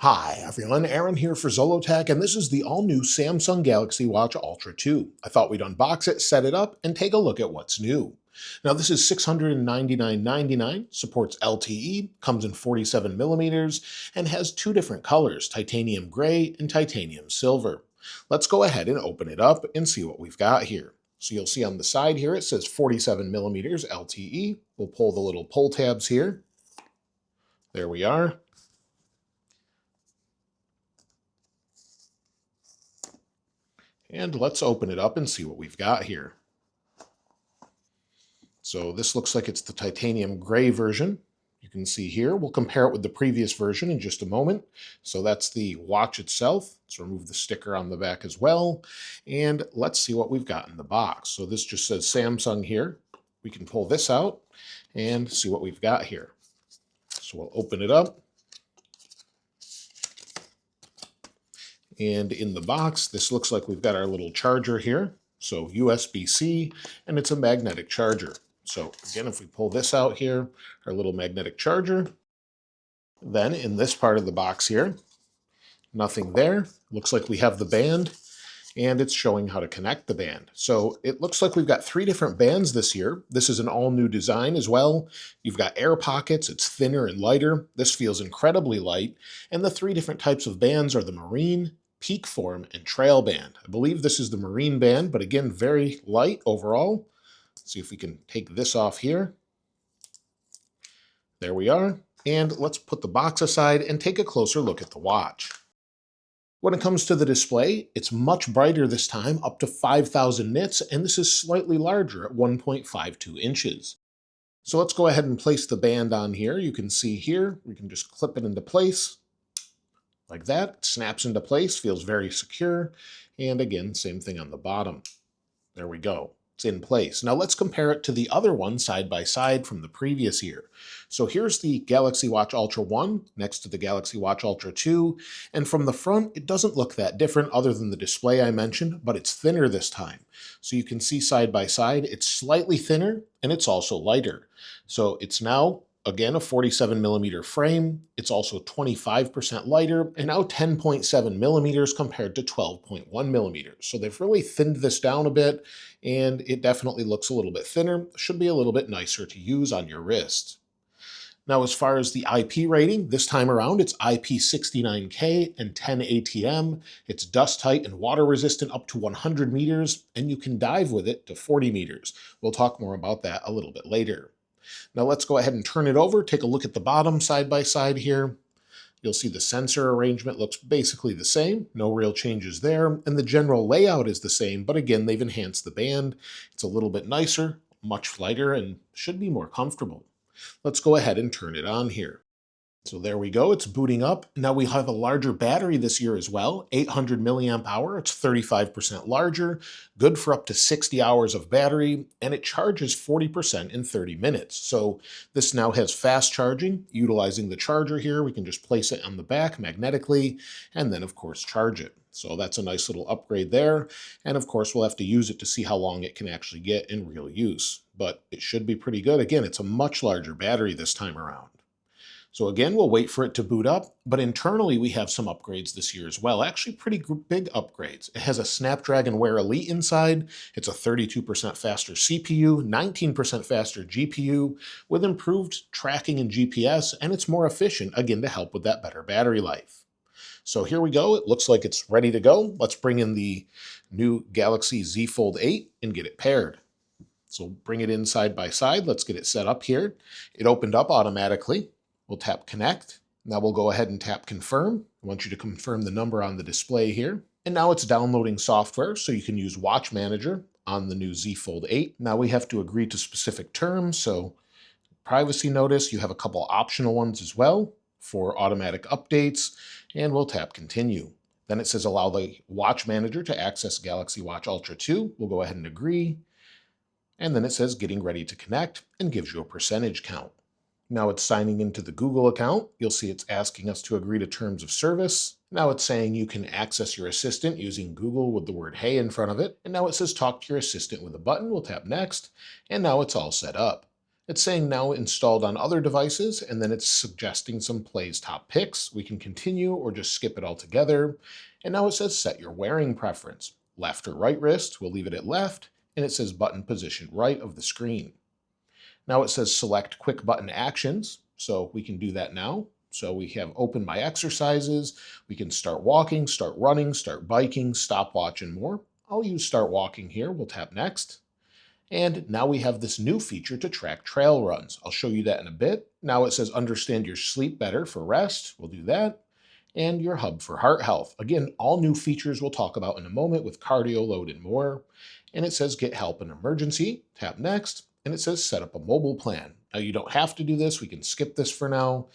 Hi everyone, Aaron here for Zollotech, and this is the all-new Samsung Galaxy Watch Ultra 2. I thought we'd unbox it, set it up, and take a look at what's new. Now this is $699.99, supports LTE, comes in 47 millimeters, and has two different colors, titanium gray and titanium silver. Let's go ahead and open it up and see what we've got here. So you'll see on the side here it says 47 millimeters LTE. We'll pull the little pull tabs here. There we are. And let's open it up and see what we've got here. So this looks like it's the titanium gray version. You can see here, we'll compare it with the previous version in just a moment. So that's the watch itself. Let's remove the sticker on the back as well. And let's see what we've got in the box. So this just says Samsung here. We can pull this out and see what we've got here. So we'll open it up. And in the box, this looks like we've got our little charger here. So USB-C, and it's a magnetic charger. So again, if we pull this out here, our little magnetic charger, then in this part of the box here, nothing there. Looks like we have the band, and it's showing how to connect the band. So it looks like we've got three different bands this year. This is an all-new design as well. You've got air pockets, it's thinner and lighter. This feels incredibly light. And the three different types of bands are the marine, peak form, and trail band. I believe this is the marine band, but again, very light overall. Let's see if we can take this off here. There we are. And let's put the box aside and take a closer look at the watch. When it comes to the display, it's much brighter this time, up to 5,000 nits, and this is slightly larger at 1.52 inches. So let's go ahead and place the band on here. You can see here, we can just clip it into place. Like that, it snaps into place, feels very secure. And again, same thing on the bottom. There we go. It's in place. Now let's compare it to the other one side by side from the previous year. So here's the Galaxy Watch Ultra 1 next to the Galaxy Watch Ultra 2. And from the front, it doesn't look that different other than the display I mentioned, but it's thinner this time. So you can see side by side, it's slightly thinner and it's also lighter. So it's now again, a 47 millimeter frame. It's also 25% lighter and now 10.7 millimeters compared to 12.1 millimeters. So they've really thinned this down a bit and it definitely looks a little bit thinner. Should be a little bit nicer to use on your wrist. Now, as far as the IP rating, this time around, it's IP69K and 10 ATM. It's dust tight and water resistant up to 100 meters, and you can dive with it to 40 meters. We'll talk more about that a little bit later. Now let's go ahead and turn it over, take a look at the bottom side by side here. You'll see the sensor arrangement looks basically the same, no real changes there, and the general layout is the same, but again, they've enhanced the band. It's a little bit nicer, much lighter, and should be more comfortable. Let's go ahead and turn it on here. So there we go, it's booting up. Now we have a larger battery this year as well, 800 milliamp hour, it's 35% larger, good for up to 60 hours of battery, and it charges 40% in 30 minutes. So this now has fast charging, utilizing the charger here. We can just place it on the back magnetically, and then of course charge it. So that's a nice little upgrade there. And of course, we'll have to use it to see how long it can actually get in real use, but it should be pretty good. Again, it's a much larger battery this time around. So again, we'll wait for it to boot up, but internally we have some upgrades this year as well, actually pretty big upgrades. It has a Snapdragon Wear Elite inside, it's a 32% faster CPU, 19% faster GPU, with improved tracking and GPS, and it's more efficient, again, to help with that better battery life. So here we go, it looks like it's ready to go. Let's bring in the new Galaxy Z Fold 8 and get it paired. So bring it in side by side, let's get it set up here. It opened up automatically. We'll tap connect. Now we'll go ahead and tap confirm. I want you to confirm the number on the display here. And now it's downloading software, so you can use Watch Manager on the new Z Fold 8. Now we have to agree to specific terms, so privacy notice, you have a couple optional ones as well for automatic updates, and we'll tap continue. Then it says allow the Watch Manager to access Galaxy Watch Ultra 2. We'll go ahead and agree. And then it says getting ready to connect and gives you a percentage count. Now it's signing into the Google account. You'll see it's asking us to agree to terms of service. Now it's saying you can access your assistant using Google with the word hey in front of it. And now it says talk to your assistant with a button. We'll tap next. And now it's all set up. It's saying now installed on other devices, and then it's suggesting some plays top picks. We can continue or just skip it altogether. And now it says set your wearing preference. Left or right wrist, we'll leave it at left, and it says button position right of the screen. Now it says select quick button actions, so we can do that now. So we have open my exercises, we can start walking, start running, start biking, stopwatch, and more. I'll use start walking here, we'll tap next. And now we have this new feature to track trail runs. I'll show you that in a bit. Now it says understand your sleep better for rest. We'll do that. And your hub for heart health. Again, all new features we'll talk about in a moment with cardio load and more. And it says get help in emergency. Tap next. And it says set up a mobile plan. Now you don't have to do this. We can skip this for now.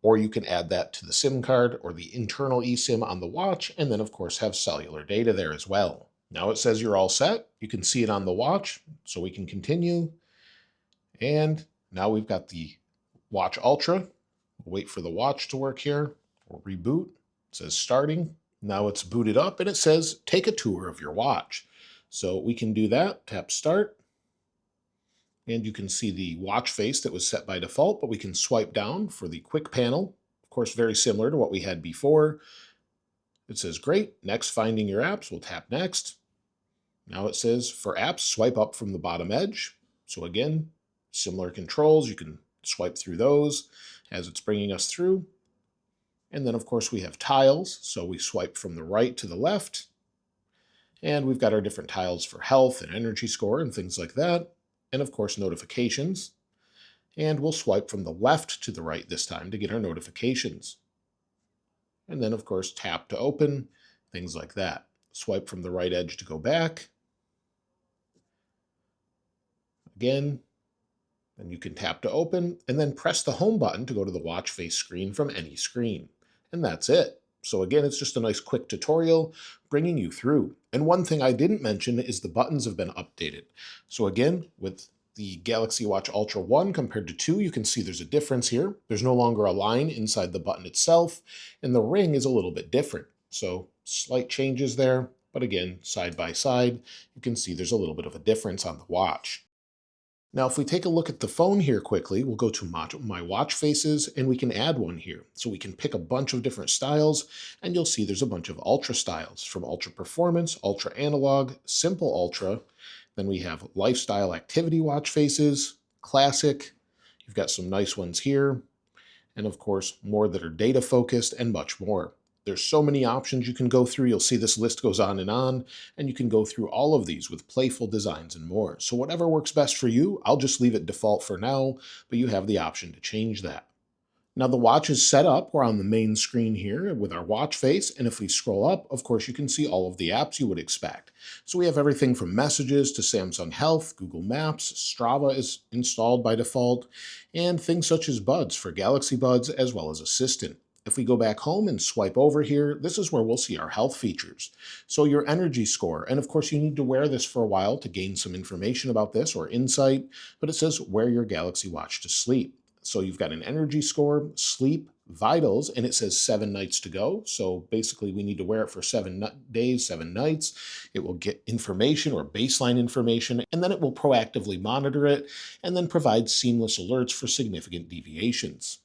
Or you can add that to the SIM card or the internal eSIM on the watch. And then of course have cellular data there as well. Now it says you're all set. You can see it on the watch, so we can continue. And now we've got the Watch Ultra. We'll wait for the watch to work here. We'll reboot. It says starting. Now it's booted up and it says take a tour of your watch. So we can do that. Tap start. And you can see the watch face that was set by default, but we can swipe down for the quick panel. Of course, very similar to what we had before. It says great. Next, finding your apps. We'll tap next. Now it says for apps, swipe up from the bottom edge. So again, similar controls. You can swipe through those as it's bringing us through. And then of course we have tiles. So we swipe from the right to the left. And we've got our different tiles for health and energy score and things like that. And of course notifications. And we'll swipe from the left to the right this time to get our notifications. And then of course tap to open, things like that. Swipe from the right edge to go back. Again, and you can tap to open, and then press the home button to go to the watch face screen from any screen. And that's it. So again, it's just a nice quick tutorial bringing you through. And one thing I didn't mention is the buttons have been updated. So again, with the Galaxy Watch Ultra 1 compared to 2, you can see there's a difference here. There's no longer a line inside the button itself, and the ring is a little bit different. So slight changes there, but again, side by side, you can see there's a little bit of a difference on the watch. Now, if we take a look at the phone here quickly, we'll go to my watch faces and we can add one here. So we can pick a bunch of different styles and you'll see there's a bunch of Ultra styles from Ultra Performance, Ultra Analog, Simple Ultra. Then we have Lifestyle Activity watch faces, Classic. You've got some nice ones here. And of course, more that are data focused and much more. There's so many options you can go through. You'll see this list goes on, and you can go through all of these with playful designs and more. So whatever works best for you, I'll just leave it default for now, but you have the option to change that. Now the watch is set up. We're on the main screen here with our watch face, and if we scroll up, of course, you can see all of the apps you would expect. So we have everything from messages to Samsung Health, Google Maps, Strava is installed by default, and things such as Buds for Galaxy Buds as well as Assistant. If we go back home and swipe over here, this is where we'll see our health features. So your energy score, and of course you need to wear this for a while to gain some information about this or insight, but it says wear your Galaxy Watch to sleep. So you've got an energy score, sleep, vitals, and it says 7 nights to go. So basically we need to wear it for 7 days, 7 nights. It will get information or baseline information, and then it will proactively monitor it and then provide seamless alerts for significant deviations.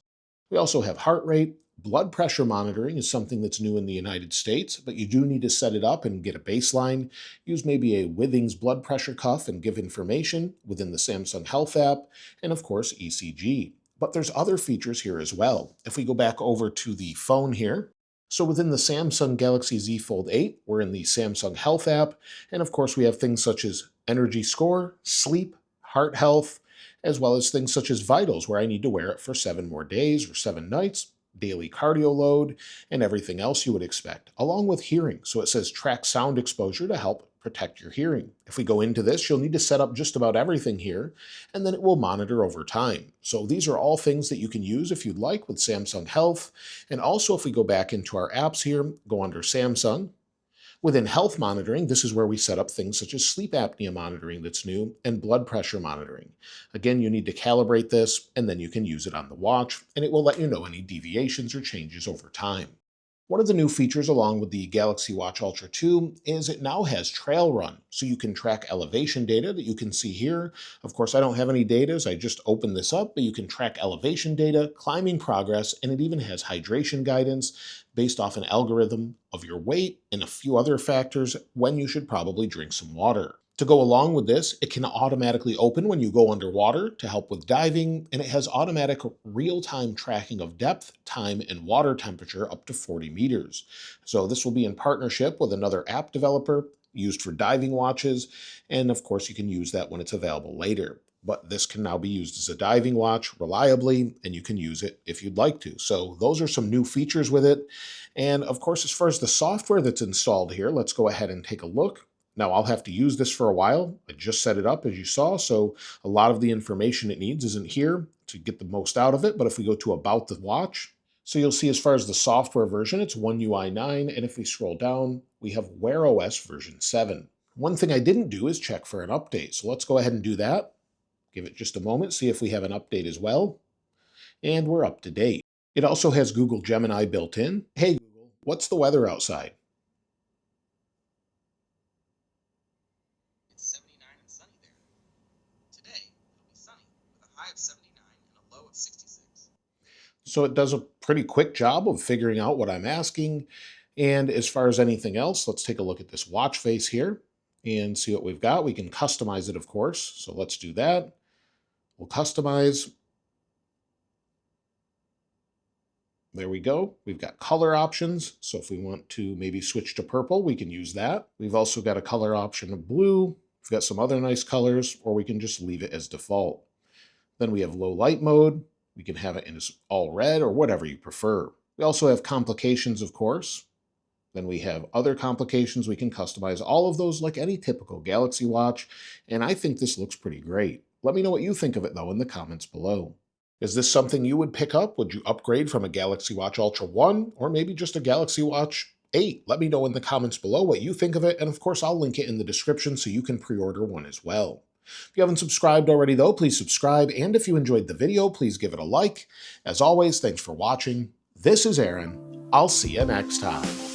We also have heart rate. Blood pressure monitoring is something that's new in the United States, but you do need to set it up and get a baseline. Use maybe a Withings blood pressure cuff and give information within the Samsung Health app, and of course ECG. But there's other features here as well. If we go back over to the phone here, so within the Samsung Galaxy Z Fold 8, we're in the Samsung Health app, and of course we have things such as energy score, sleep, heart health, as well as things such as vitals, where I need to wear it for 7 more days or 7 nights, daily cardio load, and everything else you would expect, along with hearing. So it says track sound exposure to help protect your hearing. If we go into this, you'll need to set up just about everything here, and then it will monitor over time. So these are all things that you can use if you'd like with Samsung Health. And also if we go back into our apps here, go under Samsung. Within health monitoring, this is where we set up things such as sleep apnea monitoring that's new and blood pressure monitoring. Again, you need to calibrate this and then you can use it on the watch and it will let you know any deviations or changes over time. One of the new features along with the Galaxy Watch Ultra 2 is it now has trail run, so you can track elevation data that you can see here. Of course, I don't have any data, so I just opened this up, but you can track elevation data, climbing progress, and it even has hydration guidance based off an algorithm of your weight and a few other factors when you should probably drink some water. To go along with this, it can automatically open when you go underwater to help with diving, and it has automatic real-time tracking of depth, time, and water temperature up to 40 meters. So this will be in partnership with another app developer used for diving watches, and of course you can use that when it's available later. But this can now be used as a diving watch reliably, and you can use it if you'd like to. So those are some new features with it. And of course, as far as the software that's installed here, let's go ahead and take a look. Now, I'll have to use this for a while. I just set it up, as you saw, so a lot of the information it needs isn't here to get the most out of it. But if we go to About the Watch, so you'll see as far as the software version, it's OneUI 9, and if we scroll down, we have Wear OS version 7. One thing I didn't do is check for an update, so let's go ahead and do that. Give it just a moment, see if we have an update as well, and we're up to date. It also has Google Gemini built in. Hey Google, what's the weather outside? It's 79 and sunny there. Today, it'll be sunny with a high of 79 and a low of 66. So it does a pretty quick job of figuring out what I'm asking. And as far as anything else, let's take a look at this watch face here and see what we've got. We can customize it, of course. So let's do that. We'll customize. There we go. We've got color options. So if we want to maybe switch to purple, we can use that. We've also got a color option of blue. We've got some other nice colors, or we can just leave it as default. Then we have low light mode. We can have it in all red or whatever you prefer. We also have complications, of course. Then we have other complications. We can customize all of those like any typical Galaxy Watch. And I think this looks pretty great. Let me know what you think of it, though, in the comments below. Is this something you would pick up? Would you upgrade from a Galaxy Watch Ultra 1 or maybe just a Galaxy Watch 8? Let me know in the comments below what you think of it. And of course, I'll link it in the description so you can pre-order one as well. If you haven't subscribed already, though, please subscribe. And if you enjoyed the video, please give it a like. As always, thanks for watching. This is Aaron. I'll see you next time.